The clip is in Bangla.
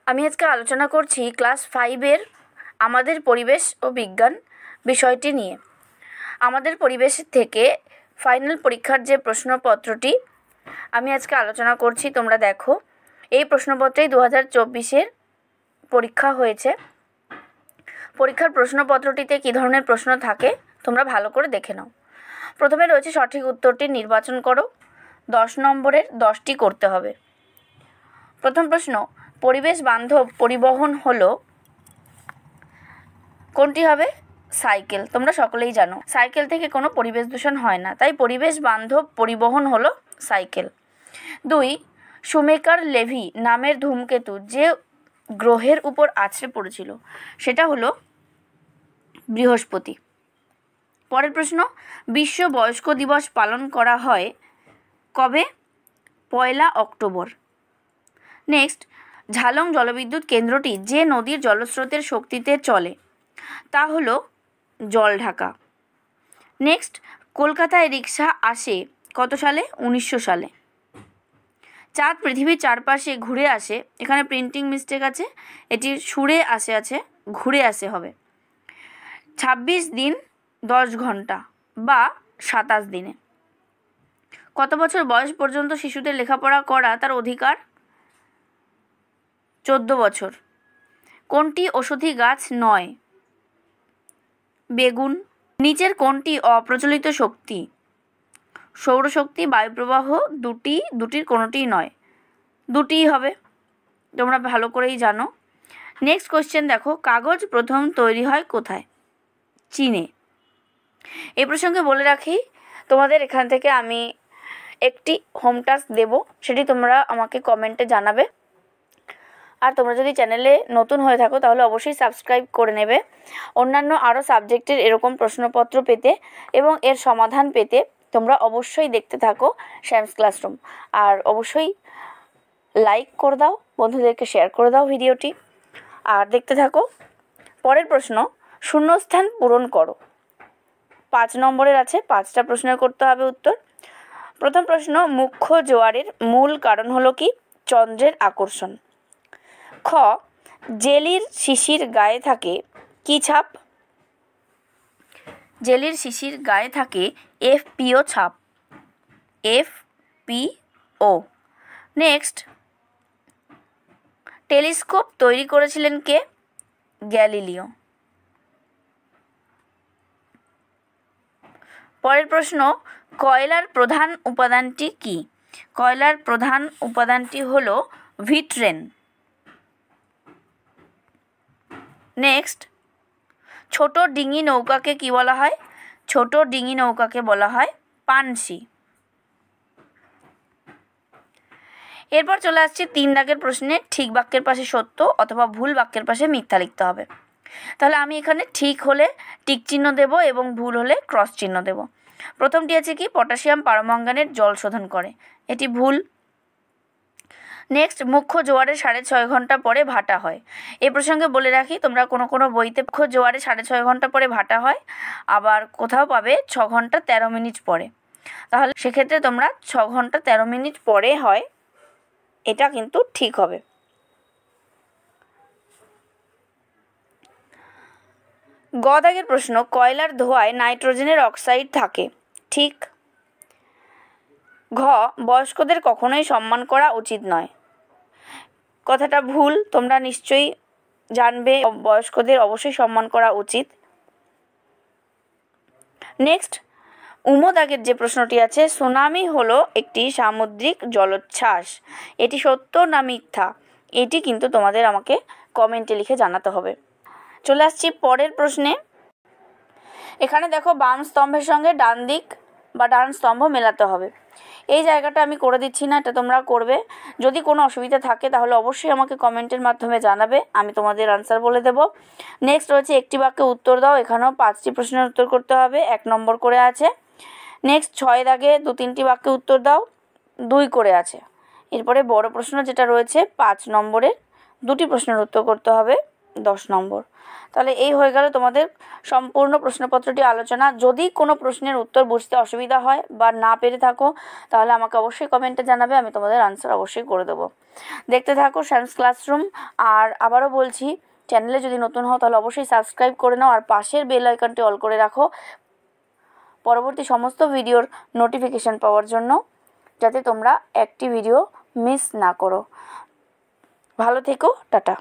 আমি আজকে আলোচনা করছি ক্লাস 5-এর আমাদের পরিবেশ ও বিজ্ঞান বিষয়টি নিয়ে। আমাদের পরিবেশ থেকে ফাইনাল পরীক্ষার যে প্রশ্নপত্রটি আমি আজকে আলোচনা করছি, তোমরা দেখো। এই প্রশ্নপত্রেই 2024-এর পরীক্ষা হয়েছে। পরীক্ষার প্রশ্নপত্রটিতে কী ধরনের প্রশ্ন থাকে তোমরা ভালো করে দেখে নাও। প্রথমে রয়েছে সঠিক উত্তরটি নির্বাচন করো। 10 নম্বরের 10টি করতে হবে। প্রথম প্রশ্ন, পরিবেশ বান্ধব পরিবহন হলো কোনটি হবে? সাইকেল। তোমরা সকলেই জানো সাইকেল থেকে কোনো পরিবেশ দূষণ হয় না, তাই পরিবেশ বান্ধব পরিবহন হলো সাইকেল। 2, শুমেকার লেভি নামের ধূমকেতু যে গ্রহের উপর আছড়ে পড়েছিল সেটা হলো বৃহস্পতি। পরের প্রশ্ন, বিশ্ব বয়স্ক দিবস পালন করা হয় কবে? 1 অক্টোবর। নেক্সট, ঝালং জলবিদ্যুৎ কেন্দ্রটি যে নদীর জলস্রোতের শক্তিতে চলে তা হলো জলঢাকা। নেক্সট, কলকাতায় রিক্সা আসে কত সালে? 1900 সালে। চাঁদ পৃথিবীর চারপাশে ঘুরে আসে, এখানে প্রিন্টিং মিস্টেক আছে, এটি সুরে আছে ঘুরে আসে হবে। 26 দিন 10 ঘন্টা বা 27 দিনে। কত বছর বয়স পর্যন্ত শিশুদের লেখাপড়া করা তার অধিকার? 14 বছর। কোনটি ওষুধি গাছ নয়? বেগুন। নিচের কোনটি অপ্রচলিত শক্তি? সৌরশক্তি, বায়ুপ্রবাহ, দুটির কোনোটিই নয়। দুটিই হবে, তোমরা ভালো করেই জানো। নেক্সট কোয়েশ্চেন দেখো, কাগজ প্রথম তৈরি হয় কোথায়? চীনে। এই প্রসঙ্গে বলে রাখি, তোমাদের এখান থেকে আমি একটি হোম টাস্ক দেব, সেটি তোমরা আমাকে কমেন্টে জানাবে। আর তোমরা যদি চ্যানেলে নতুন হয়ে থাকো তাহলে অবশ্যই সাবস্ক্রাইব করে নেবে। অন্যান্য আরও সাবজেক্টের এরকম প্রশ্নপত্র পেতে এবং এর সমাধান পেতে তোমরা অবশ্যই দেখতে থাকো শ্যামস ক্লাসরুম। আর অবশ্যই লাইক করে দাও, বন্ধুদেরকে শেয়ার করে দাও ভিডিওটি, আর দেখতে থাকো। পরের প্রশ্ন, শূন্যস্থান পূরণ করো। 5 নম্বরের আছে, 5টা প্রশ্নের করতে হবে উত্তর। প্রথম প্রশ্ন, মুখ্য জোয়ারের মূল কারণ হলো কি? চন্দ্রের আকর্ষণ। খ, জেলির শিশির গায়ে থাকে কি ছাপ? জেলির শিশির গায়ে থাকে FPO ছাপ। FPO। নেক্সট, টেলিস্কোপ তৈরি করেছিলেন কে? গ্যালিলিও। পরের প্রশ্ন, কয়লার প্রধান উপাদানটি কি? কয়লার প্রধান উপাদানটি হলো ভিট্রেন। নেক্সট, ছোট ডিঙি নৌকাকে কি বলা হয়? ছোট ডিঙি নৌকাকে বলা হয় পানসি। এরপর চলে আসছে 3 দাগের প্রশ্নে, ঠিক বাক্যের পাশে সত্য অথবা ভুল বাক্যের পাশে মিথ্যা লিখতে হবে। তাহলে আমি এখানে ঠিক হলে টিক চিহ্ন দেব এবং ভুল হলে ক্রস চিহ্ন দেব। প্রথমটি আছে কি? পটাশিয়াম পারম্যাঙ্গানেট জল শোধন করে, এটি ভুল। নেক্সট, মুখ্য জোয়ারে 6.5 ঘন্টা পরে ভাটা হয়। এই প্রসঙ্গে বলে রাখি, তোমরা কোনো বইতে মুখ্য জোয়ারে 6.5 ঘন্টা পরে ভাটা হয়, আবার কোথাও পাবে 6 ঘন্টা 13 মিনিট পরে। তাহলে সেক্ষেত্রে তোমরা 6 ঘন্টা 13 মিনিট পরে হয়, এটা কিন্তু ঠিক হবে। গ দাগের প্রশ্ন, কয়লার ধোঁয়ায় নাইট্রোজেনের অক্সাইড থাকে, ঠিক। ঘ, বয়স্কদের কখনোই সম্মান করা উচিত নয়, কথাটা ভুল। তোমরা নিশ্চয়ই জানবে বয়স্কদের অবশ্যই সম্মান করা উচিত। নেক্সট, উম দাগের যে প্রশ্নটি আছে, সুনামি হলো একটি সামুদ্রিক জলোচ্ছ্বাস, এটি সত্য না মিথ্যা? এটি কিন্তু তোমাদের আমাকে কমেন্টে লিখে জানাতে হবে। চলে আসছি পরের প্রশ্নে। এখানে দেখো, বাম স্তম্ভের সঙ্গে ডান দিক বা ডান স্তম্ভ মেলাতে হবে। এই জায়গাটা আমি করে দিচ্ছি না, এটা তোমরা করবে। যদি কোনো অসুবিধা থাকে তাহলে অবশ্যই আমাকে কমেন্টের মাধ্যমে জানাবে, আমি তোমাদের আনসার বলে দেব। নেক্সট রয়েছে একটি বাক্যে উত্তর দাও। এখানেও 5টি প্রশ্নের উত্তর করতে হবে, 1 নম্বর করে আছে। নেক্সট 6 দাগে 2-3টি বাক্যে উত্তর দাও, 2 করে আছে। এরপরে বড় প্রশ্ন যেটা রয়েছে 5 নম্বরের 2টি প্রশ্নের উত্তর করতে হবে, 10 নম্বর। তাহলে এই হয়ে গেল তোমাদের সম্পূর্ণ প্রশ্নপত্রটি আলোচনা। যদি কোনো প্রশ্নের উত্তর বুঝতে অসুবিধা হয় বা না পেরে থাকো তাহলে আমাকে অবশ্যই কমেন্টে জানাবে, আমি তোমাদের আনসার অবশ্যই করে দেবো। দেখতে থাকো সায়েন্স ক্লাসরুম। আর আবারও বলছি, চ্যানেলে যদি নতুন হও তাহলে অবশ্যই সাবস্ক্রাইব করে নাও আর পাশের বেল আইকনটি অল করে রাখো পরবর্তী সমস্ত ভিডিওর নোটিফিকেশান পাওয়ার জন্য, যাতে তোমরা একটি ভিডিও মিস না করো। ভালো থেকো, টাটা।